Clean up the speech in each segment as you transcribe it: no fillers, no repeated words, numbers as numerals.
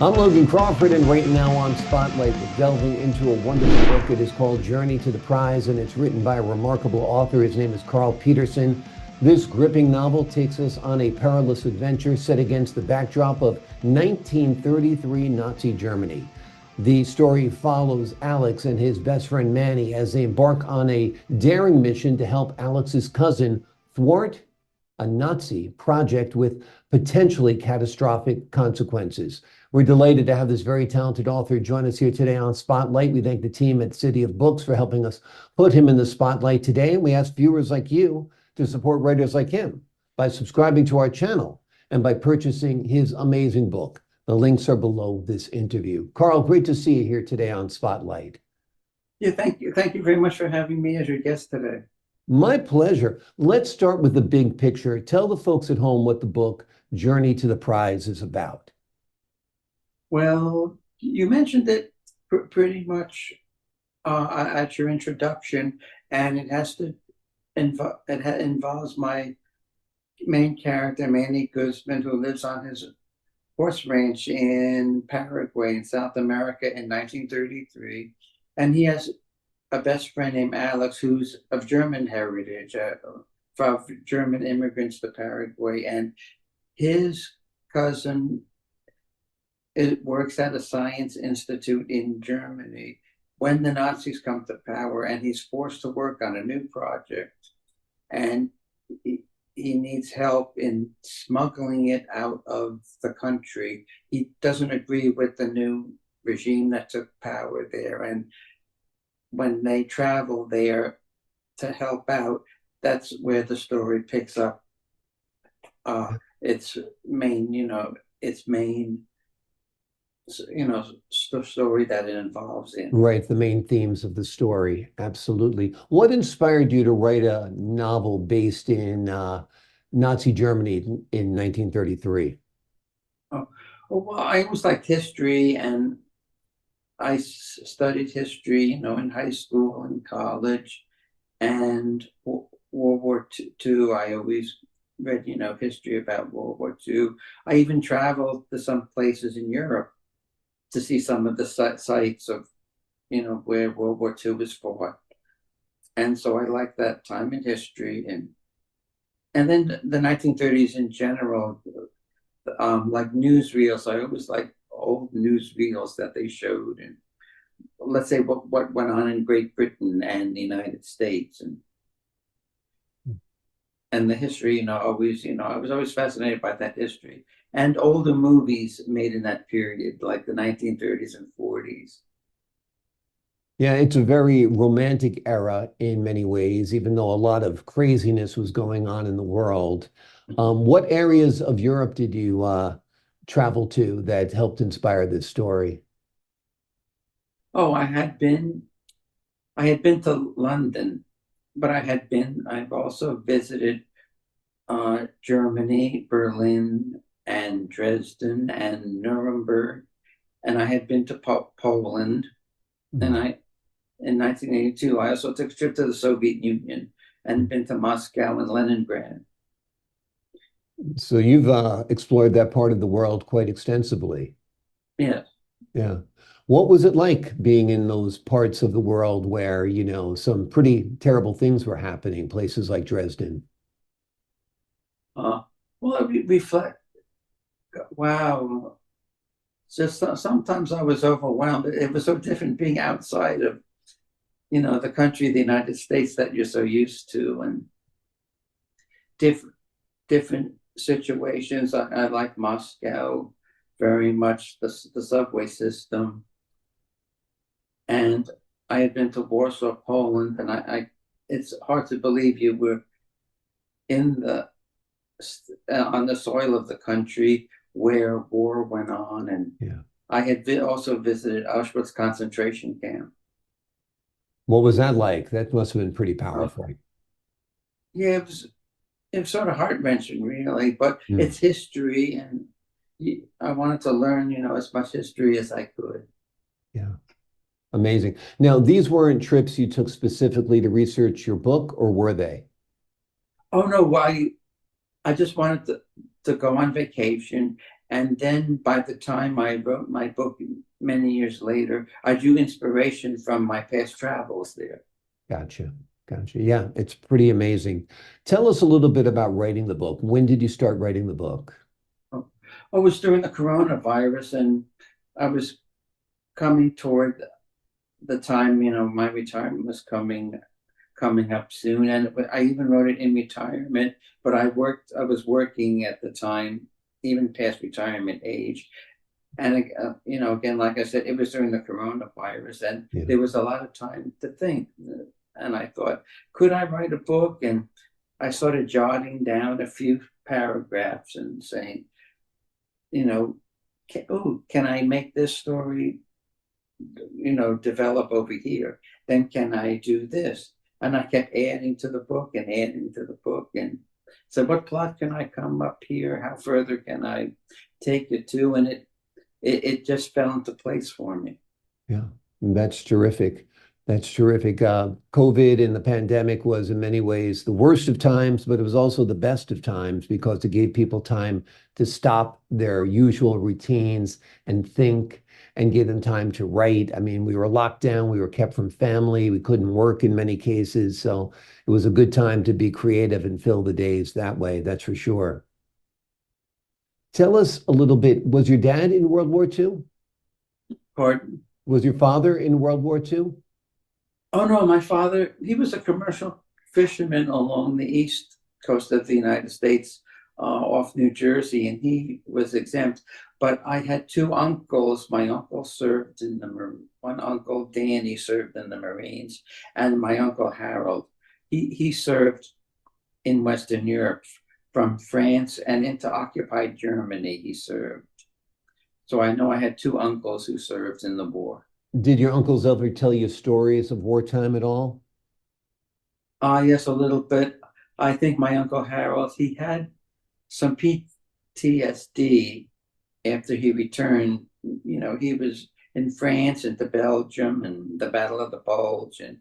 I'm Logan Crawford, and right now on Spotlight, we're delving into a wonderful book. It is called Journey to the Prize, and it's written by a remarkable author. His name is Karl Peterson. This gripping novel takes us on a perilous adventure set against the backdrop of 1933 Nazi Germany. The story follows Alex and his best friend Manny as they embark on a daring mission to help Alex's cousin thwart a Nazi project with potentially catastrophic consequences. We're delighted to have this very talented author join us here today on Spotlight. We thank the team at City of Books for helping us put him in the spotlight today. And we ask viewers like you to support writers like him by subscribing to our channel and by purchasing his amazing book. The links are below this interview. Karl, great to see you here today on Spotlight. Yeah, thank you. Thank you very much for having me as your guest today. My pleasure. Let's start with the big picture. Tell the folks at home what the book Journey to the Prize is about. Well, you mentioned it pretty much at your introduction, and it has to involves my main character, Manny Guzman, who lives on his horse ranch in Paraguay in South America in 1933, and he has a best friend named Alex, who's of German heritage, from German immigrants to Paraguay, and his cousin works at a science institute in Germany when the Nazis come to power, and he's forced to work on a new project, and he needs help in smuggling it out of the country. He doesn't agree with the new regime that took power there, and when they travel there to help out, that's where the story picks up its main story that it involves in. Right, the main themes of the story. Absolutely. What inspired you to write a novel based in Nazi Germany in 1933? Well, I always liked history, and I studied history, in high school and college, and World War II. I always read, history about World War II. I even traveled to some places in Europe to see some of the sites of, where World War II was fought. And so I like that time in history. And then the 1930s in general, like newsreels. I always like old newsreels that they showed, and let's say what went on in Great Britain and the United States, and the history, always, I was always fascinated by that history and older movies made in that period, like the 1930s and 40s. Yeah, it's a very romantic era in many ways, even though a lot of craziness was going on in the world. What areas of Europe did you travel to that helped inspire this story? Oh, I had been to London, but I've also visited Germany, Berlin, and Dresden, and Nuremberg, and I had been to Poland, and in 1982, I also took a trip to the Soviet Union and been to Moscow and Leningrad. So you've explored that part of the world quite extensively. Yeah. Yeah. What was it like being in those parts of the world where, some pretty terrible things were happening, places like Dresden? Well, reflect. Wow. Just sometimes I was overwhelmed. It was so different being outside of, the country, the United States that you're so used to, and different situations. I like Moscow very much, the subway system. And I had been to Warsaw, Poland, and it's hard to believe you were in on the soil of the country where war went on. And Yeah. I had also visited Auschwitz concentration camp. What was that like? That must have been pretty powerful. Yeah, it was sort of heart-wrenching, really, but it's history, and I wanted to learn, as much history as I could. Yeah. Amazing. Now, these weren't trips you took specifically to research your book, or were they? Oh no, I just wanted to go on vacation. And then by the time I wrote my book many years later, I drew inspiration from my past travels there. Gotcha. Gotcha. Yeah, it's pretty amazing. Tell us a little bit about writing the book. When did you start writing the book? Oh, it was during the coronavirus, and I was coming toward the time, my retirement was coming up soon, and I even wrote it in retirement. But I was working at the time, even past retirement age. And again, like I said, it was during the coronavirus, and Yeah. there was a lot of time to think. And I thought, could I write a book? And I started jotting down a few paragraphs and saying, can I make this story, develop over here? Then can I do this? And I kept adding to the book and adding to the book. And so, what plot can I come up here? How further can I take it to? And it just fell into place for me. Yeah, that's terrific. That's terrific. COVID and the pandemic was in many ways the worst of times, but it was also the best of times because it gave people time to stop their usual routines and think and give them time to write. I mean, we were locked down, we were kept from family, we couldn't work in many cases. So it was a good time to be creative and fill the days that way, that's for sure. Tell us a little bit, was your dad in World War II? Pardon? Was your father in World War II? Oh no, my father, he was a commercial fisherman along the east coast of the United States, off New Jersey, and he was exempt. But I had two uncles. My uncle served in one uncle, Danny, served in the Marines, and my uncle Harold, he served in Western Europe from France and into occupied Germany. He served. So I know I had two uncles who served in the war. Did your uncles ever tell you stories of wartime at all? Yes, a little bit. I think my uncle Harold, he had some PTSD after he returned. He was in France and to Belgium and the Battle of the Bulge. And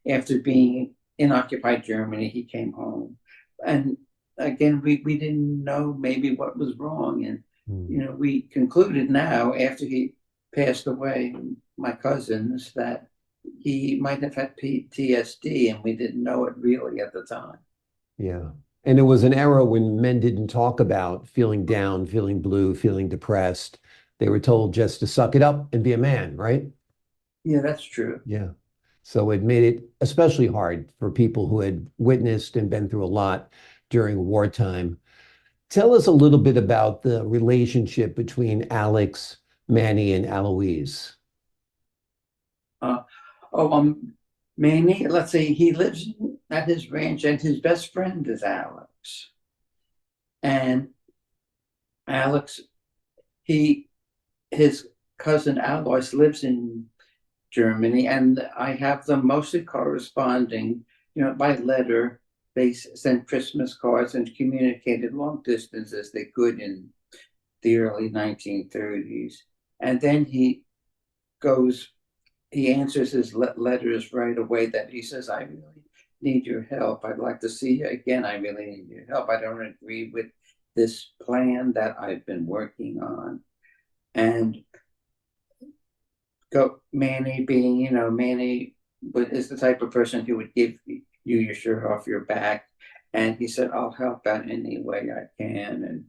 after being in occupied Germany, he came home. And again, we didn't know maybe what was wrong. And, Hmm. we concluded now after he passed away, my cousins, that he might have had PTSD and we didn't know it really at the time. Yeah. And it was an era when men didn't talk about feeling down, feeling blue, feeling depressed. They were told just to suck it up and be a man, right? Yeah, that's true. Yeah. So it made it especially hard for people who had witnessed and been through a lot during wartime. Tell us a little bit about the relationship between Alex, Manny, and Alois. Uh, oh, Manny, let's see, he lives at his ranch and his best friend is Alex. And Alex, he, his cousin Alois lives in Germany, and I have them mostly corresponding, by letter. They sent Christmas cards and communicated long distance as they could in the early 1930s. And then goes he answers his letters right away that he says, I really need your help. I'd like to see you again. I really need your help. I don't agree with this plan that I've been working on. And go Manny being, Manny is the type of person who would give you your shirt off your back. And he said, I'll help out any way I can. And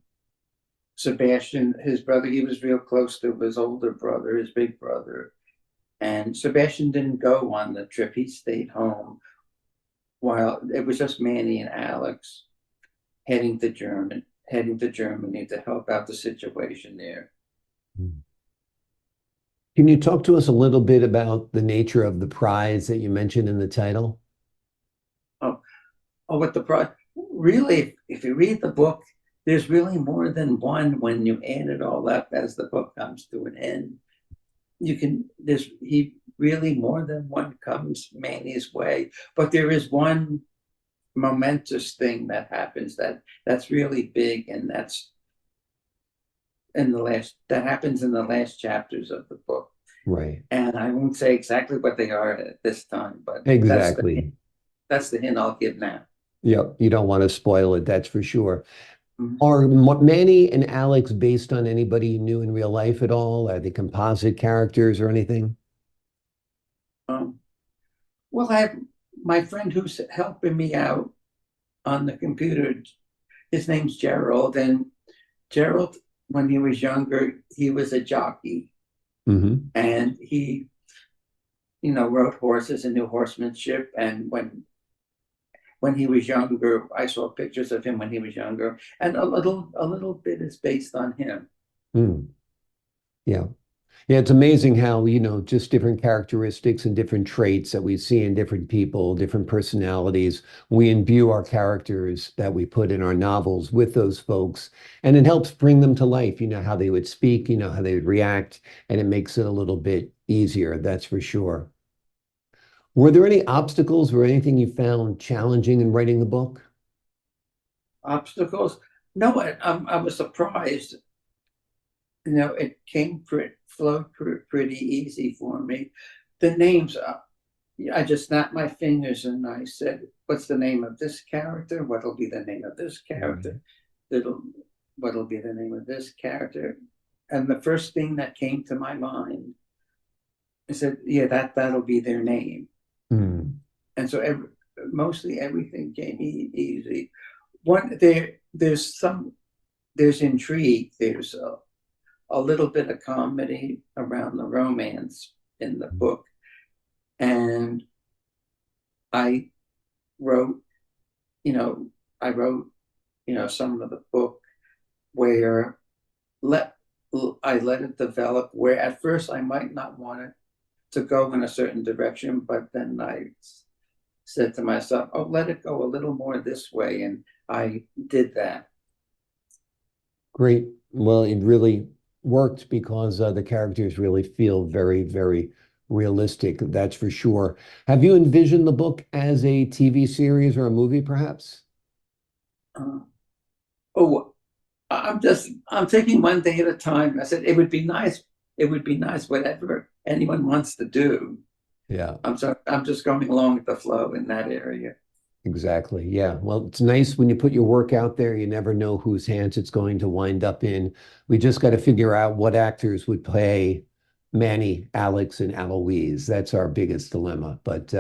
Sebastian, his brother, he was real close to his older brother, his big brother. And Sebastian didn't go on the trip. He stayed home while it was just Manny and Alex heading to Germany to help out the situation there. Can you talk to us a little bit about the nature of the prize that you mentioned in the title? Oh, with the pro really, if you read the book, there's really more than one when you add it all up as the book comes to an end. There's he really more than one comes Manny's way, but there is one momentous thing that happens that's really big, and that happens in the last chapters of the book. Right. And I won't say exactly what they are at this time, but Exactly. that's the hint I'll give now. Yep, you don't want to spoil it, that's for sure. Mhm. Are Manny and Alex based on anybody you knew in real life at all? Are they composite characters or anything? Um, well, I have my friend who's helping me out on the computer. His name's Gerald, and Gerald, when he was younger, he was a jockey, Hmm. and he, rode horses and knew horsemanship. And when he was younger, I saw pictures of him when he was younger, and a little bit is based on him. Mm. Yeah. Yeah, it's amazing how, just different characteristics and different traits that we see in different people, different personalities. We imbue our characters that we put in our novels with those folks, and it helps bring them to life. You know, how they would speak, how they would react, and it makes it a little bit easier, that's for sure. Were there any obstacles or anything you found challenging in writing the book? Obstacles? No, I was surprised. It flowed pretty easy for me. The names, I just snapped my fingers and I said, "What's the name of this character? What'll be the name of this character? Right. It'll, what'll be the name of this character?" And the first thing that came to my mind, I said, "Yeah, that'll be their name." Hmm. And so mostly everything came easy. There's intrigue. There's a little bit of comedy around the romance in the book. And I wrote, you know, I wrote, some of the book where let I let it develop, where at first I might not want it to go in a certain direction, but then I said to myself, "Oh, let it go a little more this way," and I did that. Great. Well, it really worked because the characters really feel very, very realistic. That's for sure. Have you envisioned the book as a TV series or a movie, perhaps? Uh, oh, I'm taking one day at a time. I said it would be nice. It would be nice, whatever anyone wants to do. Yeah, I'm just going along with the flow in that area. exactly. Yeah. Well, it's nice when you put your work out there. You never know whose hands it's going to wind up in. We just got to figure out what actors would play Manny, Alex, and Alois. That's our biggest dilemma. But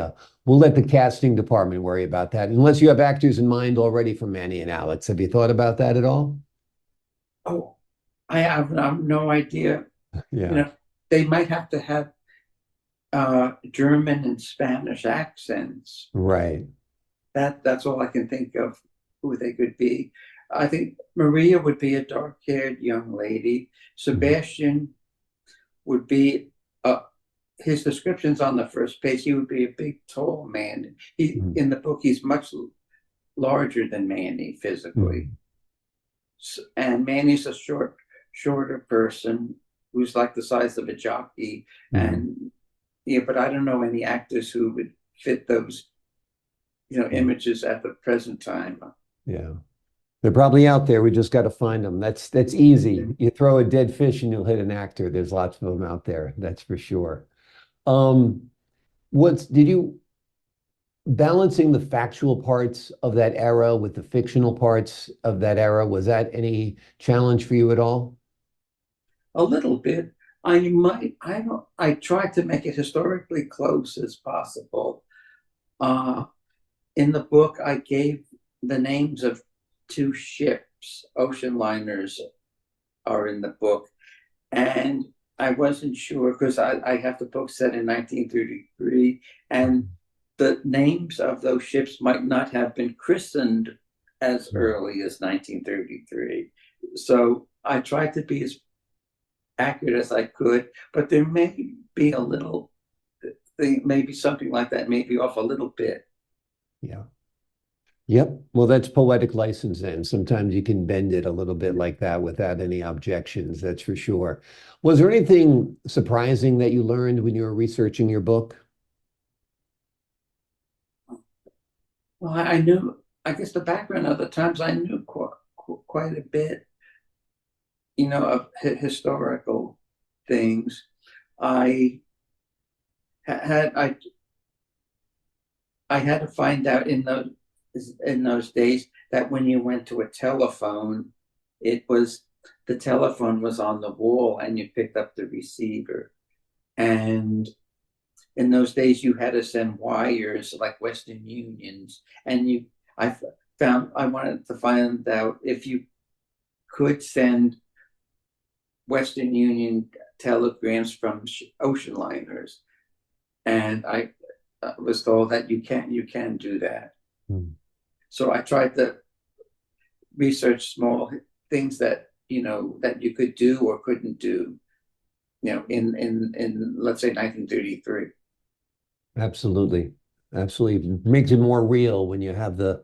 we'll let the casting department worry about that. Unless you have actors in mind already for Manny and Alex. Have you thought about that at all? Oh, I have no idea. You Yeah. know, they might have to have German and Spanish accents. Right. That's all I can think of who they could be. I think Maria would be a dark-haired young lady. Mhm. Sebastian would be uh, his description's on the first page. He would be a big, tall man. He Mhm. in the book he's much larger than Manny physically, Mhm. and Manny's a shorter person who's like the size of a jockey. Mhm. And yeah, but I don't know any actors who would fit those Mhm. images at the present time. Yeah. They're probably out there. We just got to find them. That's easy. You throw a dead fish and you'll hit an actor. There's lots of them out there. That's for sure. Um, what's did you balancing the factual parts of that era with the fictional parts of that era, was that any challenge for you at all? A little bit. I don't, I try to make it historically close as possible. Uh, in the book, I gave the names of two ships, ocean liners are in the book. And I wasn't sure because I have the book set in 1933, and the names of those ships might not have been christened as Mhm. early as 1933. So I tried to be as accurate as I could, but there may be a little thing, maybe something like that, maybe off a little bit. Yeah. Yep. Well, that's poetic license then. Sometimes you can bend it a little bit like that without any objections, that's for sure. Was there anything surprising that you learned when you were researching your book? Well, I knew, I guess the background of the times I knew quite a bit, of historical things. I had I had to find out in the in those days that when you went to a telephone, it was the telephone was on the wall and you picked up the receiver. And in those days, you had to send wires like Western Unions, and I I wanted to find out if you could send Western Union telegrams from ocean liners, and I was told that you can do that. Hmm. So I tried to research small things that that you could do or couldn't do, in let's say 1933. Absolutely. Absolutely. It makes it more real when you have the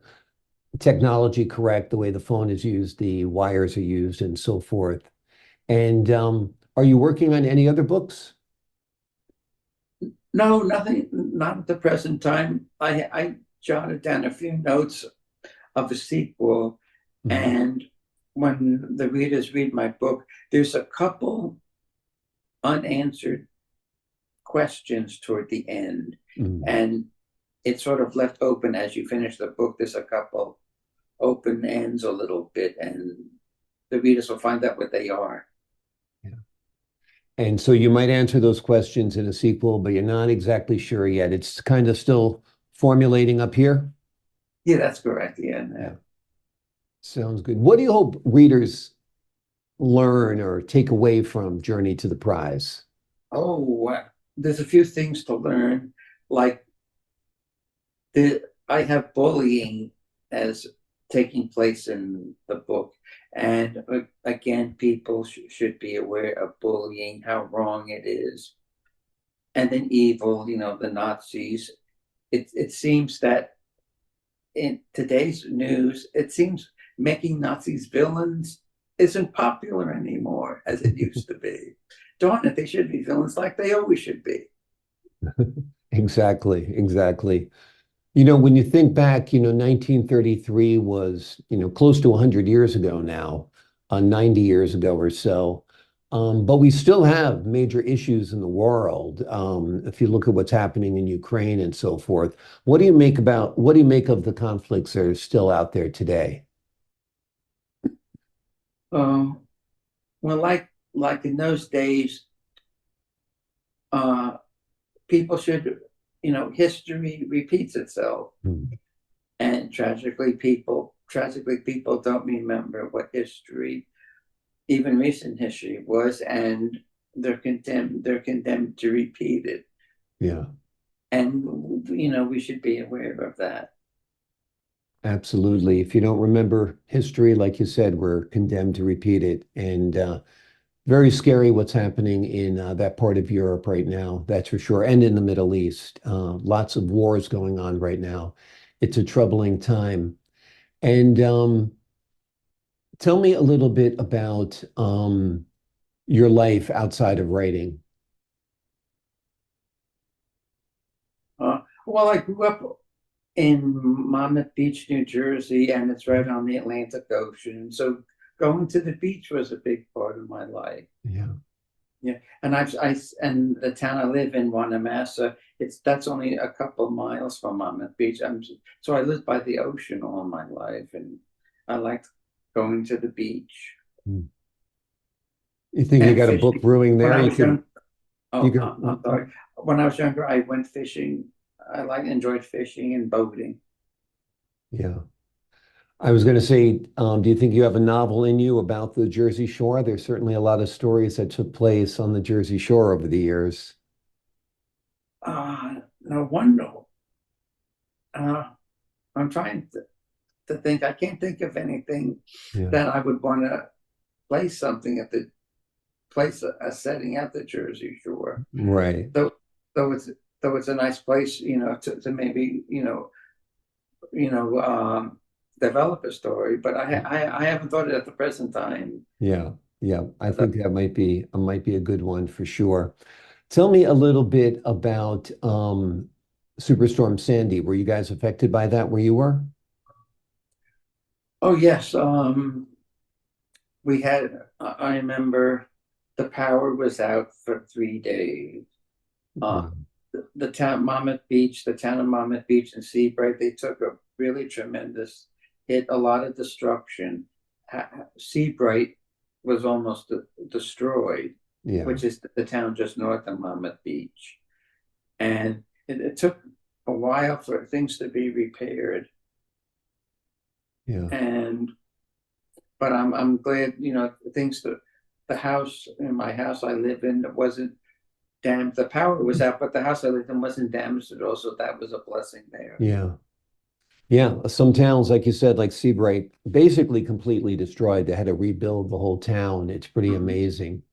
technology correct, the way the phone is used, the wires are used, and so forth. And are you working on any other books? No, nothing, not at the present time. I jotted down a few notes of a sequel, Mhm. and when the readers read my book, there's a couple unanswered questions toward the end, Mhm. and it's sort of left open as you finish the book. There's a couple open ends a little bit, and the readers will find out what they are. Yeah. And so you might answer those questions in a sequel, but you're not exactly sure yet. It's kind of still formulating up here. Yeah, that's correct. Yeah. Yeah. Sounds good. What do you hope readers learn or take away from Journey to the Prize? Oh, there's a few things to learn, like I have bullying as taking place in the book. And again, people should be aware of bullying, how wrong it is. And then evil, the Nazis. It seems that in today's news, it seems making Nazis villains isn't popular anymore as it used to be. Darn it, they should be villains like they always should be. Exactly, exactly. You know, when you think back, 1933 was, close to 100 years ago now, 90 years ago or so. But we still have major issues in the world. If you look at what's happening in Ukraine and so forth, what do you make of the conflicts that are still out there today? Um, well, like in those days, uh, people should, history repeats itself, Hmm. and tragically people don't remember what history, even recent history, was, and they're condemned to repeat it, Yeah, and we should be aware of that. absolutely. If you don't remember history, like you said, we're condemned to repeat it. And very scary what's happening in that part of Europe right now, that's for sure, and in the Middle East. Lots of wars going on right now. It's a troubling time. And tell me a little bit about your life outside of writing. Well, I grew up in Monmouth Beach, New Jersey, and it's right on the Atlantic Ocean, so going to the beach was a big part of my life. Yeah. Yeah, and and the town I live in, Wanamassa, that's only a couple miles from Monmouth Beach. So I lived by the ocean all my life, and I liked going to the beach Mm. You think you and got a book fishing. brewing When there? I was young, You oh, could, I'm sorry. When I was younger, I went fishing. Enjoyed fishing and boating. yeah. I was going to say, do you think you have a novel in you about the Jersey Shore? There's certainly a lot of stories that took place on the Jersey Shore over the years. No wonder. Uh, I'm trying to think. I can't think of anything Yeah. that I would want to place something at the place a setting at the Jersey Shore. Right. Though though it's though it's a nice place, to maybe you know develop a story, but I haven't thought it at the present time. Yeah, yeah. I That- think that might be a good one for sure. Tell me a little bit about Superstorm Sandy. Were you guys affected by that where you were? oh yes, we had. I remember the power was out for 3 days. Uh, Wow. the town of Monmouth Beach and Seabright, they took a really tremendous. Hit a lot of destruction. Seabright was almost destroyed, Yeah. which is the town just north of Monmouth Beach. And it took a while for things to be repaired. Yeah. And but I'm glad, things that the house in my house I live in wasn't damaged. The power was out, but the house I lived in wasn't damaged at all. So that was a blessing there. Yeah. Yeah. Some towns, like you said, like Seabright, basically completely destroyed. They had to rebuild the whole town. It's pretty Mhm. amazing.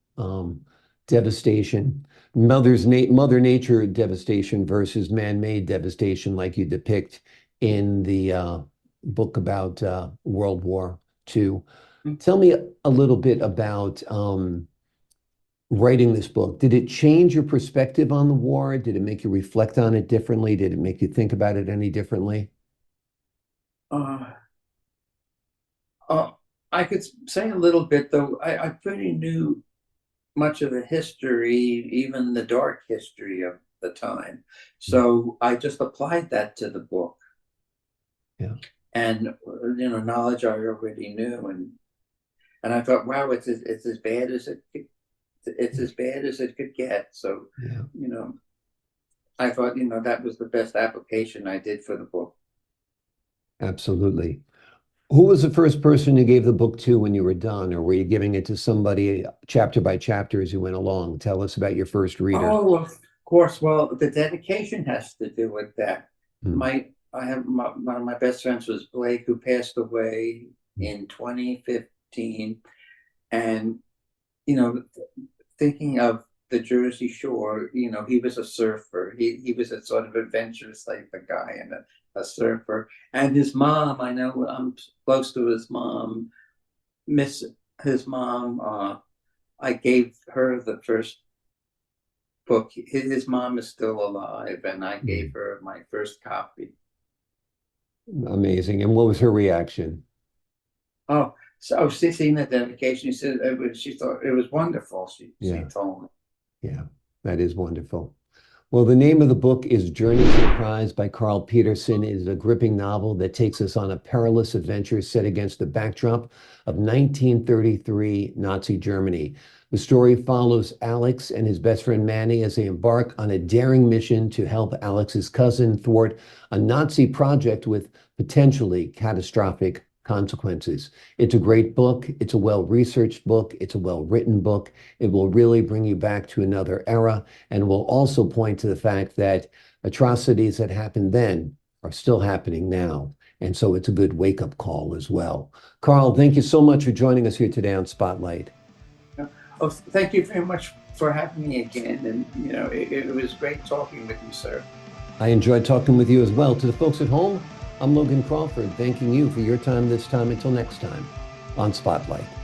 Devastation. Mother Nature devastation versus man-made devastation, like you depict in the book about World War II. Tell me a little bit about writing this book. Did it change your perspective on the war? Did it make you reflect on it differently? Did it make you think about it any differently? Uh, uh, I could say a little bit, though. I pretty knew much of the history, even the dark history of the time. So I just applied that to the book. Yeah. And knowledge I already knew, and I thought, wow, it's as bad as it's as bad as it could get. So, Yeah. I thought, that was the best application I did for the book. Absolutely. Who was the first person you gave the book to when you were done, or were you giving it to somebody chapter by chapter as you went along? Tell us about your first reader. Oh, of course. Well, the dedication has to do with that. Hmm. One of my best friends was Blake, who passed away Hmm. in 2015, and you know, thinking of the Jersey Shore, he was a surfer. He was a sort of adventurous type of guy and a surfer. And his mom, I know I'm close to his mom, miss his mom. I gave her the first book. His mom is still alive, and I Hmm. gave her my first copy. Amazing. And what was her reaction? Oh, so seeing the dedication, she thought it was wonderful. She Yeah. told me. Yeah. That is wonderful. Well, the name of the book is Journey to the Prize by Karl Peterson. It is a gripping novel that takes us on a perilous adventure set against the backdrop of 1933 Nazi Germany. The story follows Alex and his best friend Manny as they embark on a daring mission to help Alex's cousin thwart a Nazi project with potentially catastrophic consequences. It's a great book. It's a well-researched book. It's a well-written book. It will really bring you back to another era and will also point to the fact that atrocities that happened then are still happening now. And so it's a good wake-up call as well. Karl, thank you so much for joining us here today on Spotlight. Oh, thank you very much for having me again. And, it was great talking with you, sir. I enjoyed talking with you as well. To the folks at home, I'm Logan Crawford, thanking you for your time this time. Until next time on Spotlight.